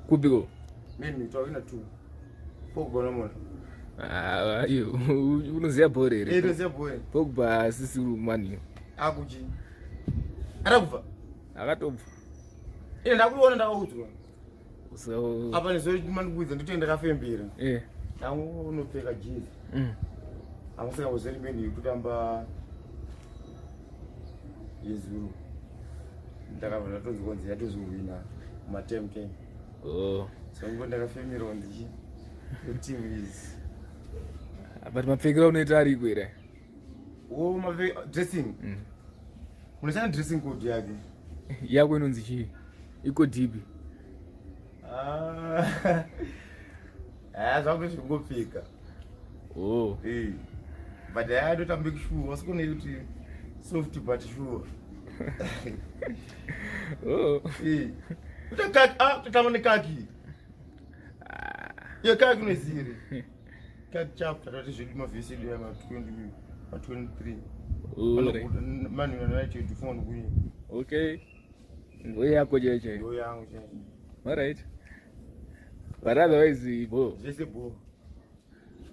Kupiko? Mimi talking to Pogba no. You unoziya bhore here. Unoziya bhore. Pogba asisi mani. Akuchi. Arakufa. Akatobva. Ndakuona ndakaudzwa. So apa nezori mandikuudza ndito ndakafembera. Nangu unopfeka jezi. Amusaka kuzori meni kutamba Yesu. Ndakabva ndatonzi konzi yatozohwina matem 10. So ndakafembera ndichi. The team is. But mapfekero unoita ari kwera. Dressing. Unachana dressing code yake. Yako inonzi chii? Iko dipi. Zvako zvingopfeka. But I don't have big shoe. What's going to do? Soft but sure. Utakama kaki. Yo kaki no ziri. Kaki chapter that is my visit there at 23. Man you right to phone win. Okay. Ngoya yako jeje. Ngoya yangu jeje. All right. But otherwise bo. Jese bo.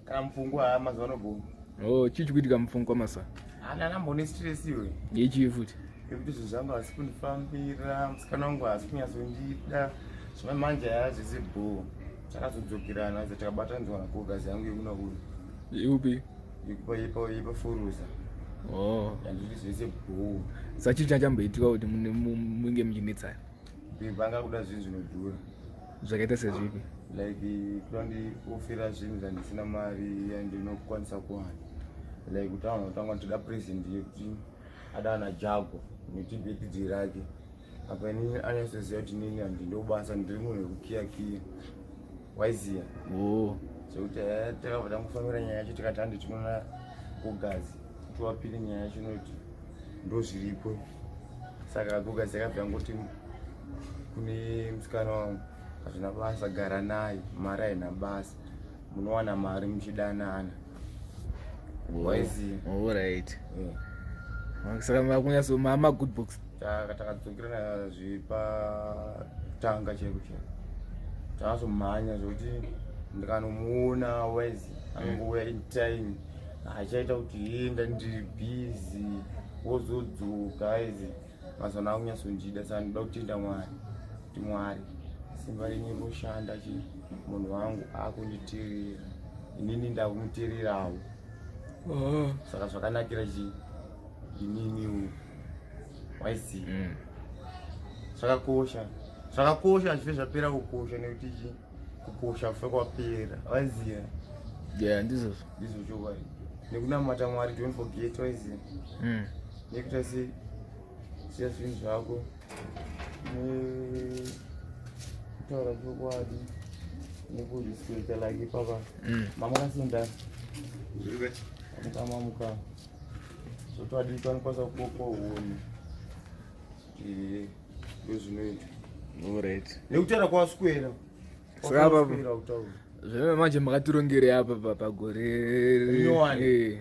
Kamfungwa amazwana bo. Chichi kuitika mfungwa masa. Nambone stress iwe. Yechi futi. Ekuti zvizvangu asikunifambira, musikana wangu asikunyazondida. Zvimwe manje yazvese bo. Takazodzokerana takabataniswa nakogazi yangu yekuna kuda. Upi? Yepa furuza. Yandiri zvese bo. Sachi chamboitika kuti munge muchinetsana. Vanga kuda zvinhu zvinodhura. Zvakaita sezvipi? Like kuda ofera zvinhu zvandisina mari yandinokwanisa kuwana. Like kutanga ndoda present yekuti adana jago netibhekidhi rake. Apa inini anoziva kuti nini handindobasa ndiri munhu wekukiyakiya. Waiziya? Zvekuti takabva tangofambira nyaya yacho tikati handi tinoona kugazi. Tiwapire nyaya yacho noti ndozviripo. Saka kugazi yakabva yangoti kune musikana wangu hazvina basa gara naye mari haina basa munowana mari muchidanana. Waiziya? Alright. Saka makunyasa mama good books. Takadzokera zvepatanga cheko cheko. Takazomhanya zvokuti ndikanomuona waizi anongouya in time. Achaita kuti enda ndiri busy wozodzoka aizi. Mazana akunyasondida saka ndoda kutenda Mwari. Kuti Mwari simba renyu roshanda munhu wangu akunditirira. Inini ndakumutirirawo. Saka zvakanakira inini waiziya. Zvakakosha hazvife zvapera kukosha nekuti kukosha kufe kwapera. Waiziya? Ndizvo chokwadi. Nekunamata Mwari don't forget. Waiziya? Nekuita siya zvinhu zvako nekutaura chokwadi nekuzvisweka like ipapa mamakasenda mukamamuka zvotwadika anokwanisa kukokohoni ndozvinoita. Alright. Nekutaura kwaswera zveve manje makatirongere apa pagore nyowani.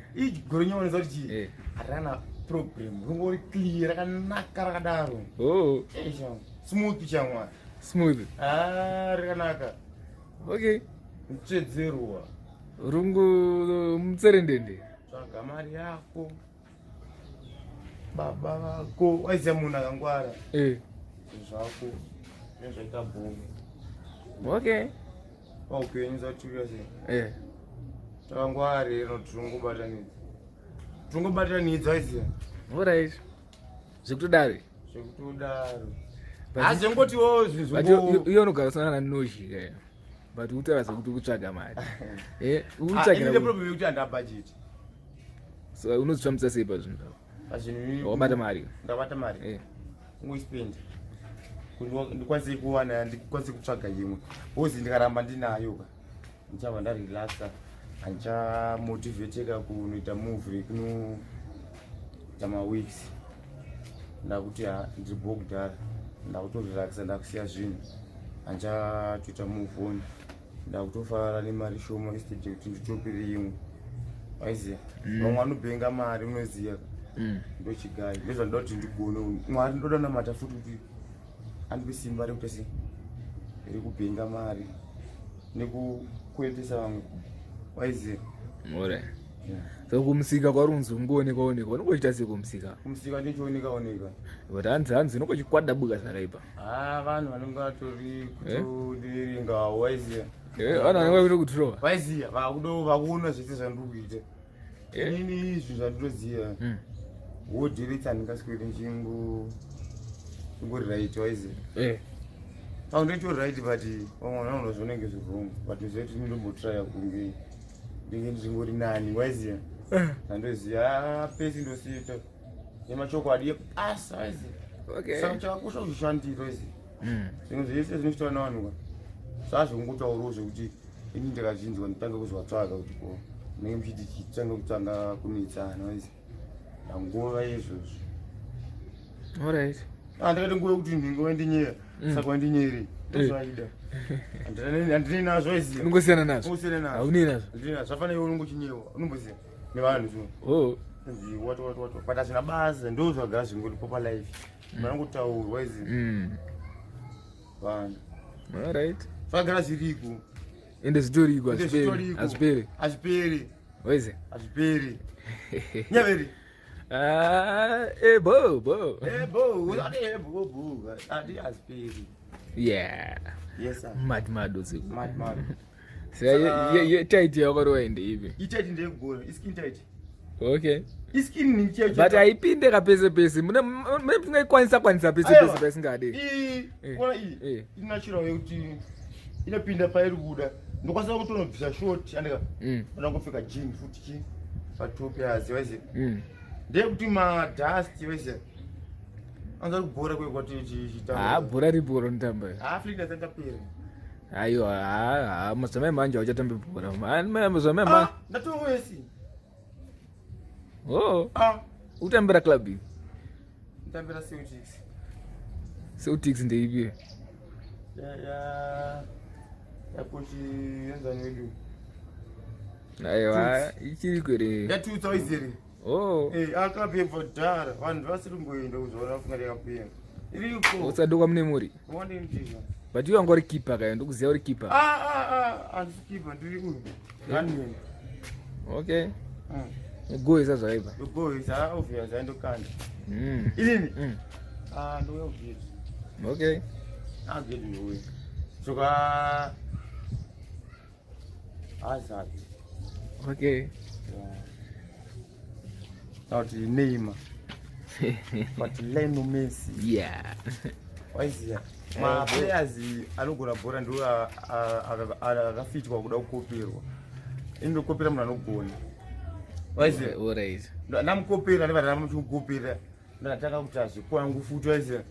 Gore nyowani zoti chii? Harana problem rungori clear rakanaka rakadaro. Smooth chamwa. Smooth. Rakanaka. Okay. Mchedzerwa. Rungu mutserendende. Tsvaga mari yako. Baba vako waiziya munhu akangwara. Zvako nezvaita bhongo. Okay. Paupenyu zvatiriya sei? Takangwara rero trongobatanidza waiziya? Alright. Zvekutodaro. Hazvingoti iye unogarisana nanoshi kaya. But utaura sekuti kutsvaga mari. Ine problem yekuti handina budget. So unozvifambisa sei pazvinhu zvako? Wabata mari? Ndabata mari. Ungoispenda. Ndikwanise kuwana ndikwanise kutsvaga imwe. Wozi ndikaramba ndinayo ndichabva ndarelaxa. Handichamotiveteka kunoita movie kunoita maweeks. Ndakuti ndiri bhokudhara. Ndakutorelaxa ndakusiya zvinhu. Handichatoita move on. Ndakutofara nemari shoma instead yekuti nditopire imwe. Waiziya? Vamwe vanobhenga mari unoziya. Ndochigai. Ndozvandoda kuti ndigone. Mwari ndoda namata futi kuti andipe simba rekuti iri kubhenga mari nekukwetesa vamwe waiziva. Alright. So kumusika kwarunzi ungooneka unongoita sekumusika. Kumusika ndichioneka. But hanzi unongochikwada buka zvakaipa. Vanhu vanenge vatori kutoderenga waiziva. Vanhu vanenge vakuda kutirova. Waiziva vakuona zvese zvandiri kuita. Inini izvi zvandinoziva. Wodirect handingasweri chingori right waiziva. Ndocho right but vamwe vanhu zvonenge zvirwrong but zveti ndinombotry kunge ndinge ndingori nani waiziva. Ndandoziva pesi ndosiita nemachokwadi ebasa waiziva. Saka chakakosha kuzvishandira waiziva. Zvinhu zvese zvinoitwa navanhu sazvongotaurawo zvekuti ini ndikachinzwa nditanga kuzvatsvaga kuti ko ndinenge muchiti chitanga kunetsana waiziva. Nguva izvozvo. Alright. Ndakati nguva yekuti ndingo ndinyeya saka wandinyere ndozvaida. Handine nazvo waiziva. Unongosiyana nazvo. Haune nazvo. Zvafana iwe unongochinyewa unomboziva nevanhu zvino. What but hazvina basa ndo zvagara zvingoripo palife. Vanongotaura waiziva. Vanhu. Alright. Zvagara zviriko. Ende zvitoriko hazviperi. Waiziva. Hazviperi. Nyaveri. Bo. Adi hazviperi. Yeah. Yes sir. Mado ziku. Mad. Ye tight yakwaroende hivi. Tight ndekugora. Iskin tight. Okay. Iskin ni cheche. But haipinde kapese. Mune kwanisa pese singade. Ona inachira yekuti inopinda pairi kuda. Ndokwanisa kutonobvisa short andika. Ndangofika jean futi chi. Patopi aziwazi. Ndekuti madust wese. Anza kubhora kwekwati chitamba. Bhora ribhora ndamba. Flida dzakapera. Aiyo, mazame manje uchatambe bhora. Mazame manje. Ndatowesi. Utambira club. Utambira Celtics. Celtics ndeipi. Ya kochi enzani wedu. Aiwa, ichiri kwere. Ya 2000. Akapia kudhara vanhu vasiri kungoenda kuzoona funga yakapia. Iriko. Usadoka mune muri. Wande ndizva. But you angori keeper kaya ndokuziva uri keeper. Andisi keeper ndiri uyu. Gunman. Okay. Gweja zvaipa. Gweja obvious andokanda. Inini? Ndo obvious. Okay. Get you. Soka Azad. Okay. Not Neymar. But Lionel Messi. Yeah. Why is that? Ma players anogona bhora ndo akafitwa kuda kukopirwa. Ino kopira munhu anogona. Why is that? Alright. Namukopira nevanhu vamuchikopira. Ndataka kuti azvikwa ngufuti why is that?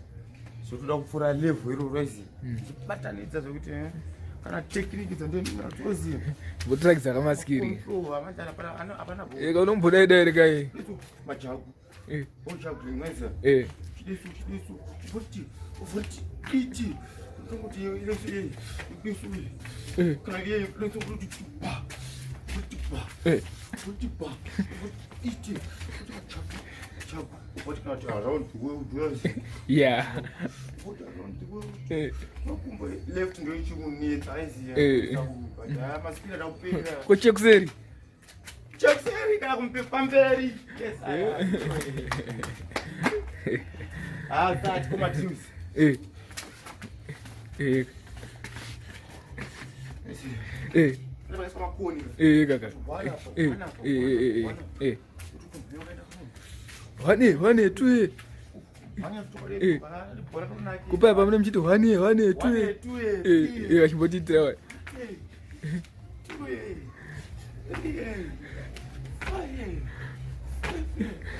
So toda kupfura level iro why is that? Chibatanidza zvokuti kana technique dzandinoziva. Votracks akamaskiri. Amantana apana bhora. Eka unomboda ida ere kai? Majagu. Ojagu ngaiza. Chidesu. Futi. Iti. Kuti ile kana ile kuti pa. Futi pa. Iti. Chagu. What kind of around the world? Yeah. What around the world? Left ndo ichimunetsa aiziya. Masikira ndaupera. Kochekuseri. Chekuseri kana kumpepa mberi. Yes. Tati kuma teams. Kaka. Wane tuye. Kupapa mune mchiti wane tuye. Achimbotitira wa.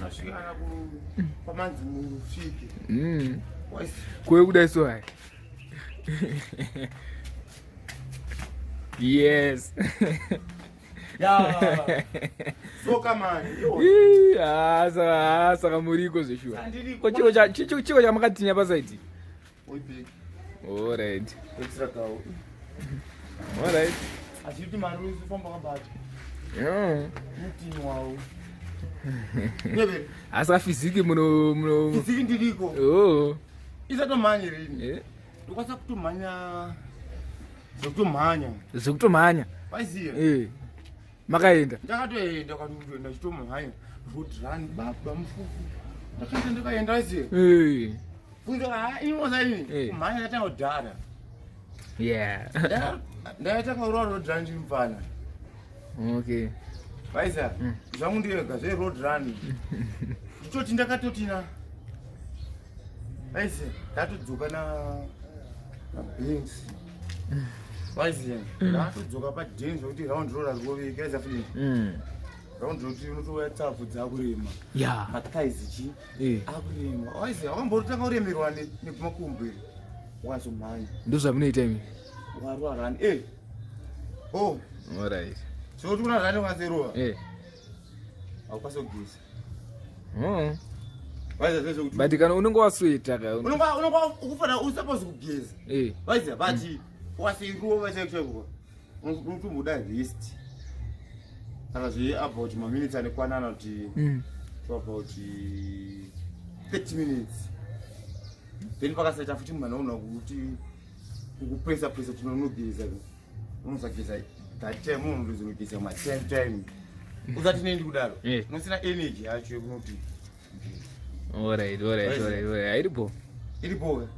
Nashiana ku pamanzi musiki. Kwe kudai so hai. Yes. Yeah. So come on. Saka muriko zvishua. Chiko chamakatinya pasaiti. Big. Alright. Extra cow. Alright. Ajita maruzi famba kabati. Muti wao. Nebe. Asa fiziki muno. Fiziki ndiriko. Oh. Isatomanya rini. Ukwasa kutomanya Zokutomhanya. Waiziya? Makaenda. Ndakatoenda kwatoenda chitomhanya. Road run baba mufuku. Ndakaenda waiziya? Funga inoza ini. Kumhanya yatanga kudhara. Yeah. Ndaita kaurwa road run chimufana. Okay. Waiziya? Zvangu ndega zve road run. Nditoti ndakatotina. Waiziya? Ndatodzoka na Benz. Waiziya? Ndatodzoka padeni zvokuti round roller roveka waiziya futi. Round roller unotouya tsavu dzakurema. Yeah. Mataizi chi akurema. Waiziya? Wakambotanga kuremerwa nekumakumbo ere. Wakazomhanya. Ndozvamunoita imi. Warwa run. Oh. Alright. So tuna run waserowa. Haukwanisi kugeza. But kana unenge wasweta ka unonga ukufana usapose kugeza. Waiziya but wasiruwa chekwa. Unotomboda rest. Saka zve about maminutes anekwanana kuti about 30 minutes. Then pakasaita futi munhu anoona kuti kukupresa tinonogeza. Unosageza that time unozogeza time. Usati nendi kudaro. Unosina energy yacho yekunoti. Alright. Iripo.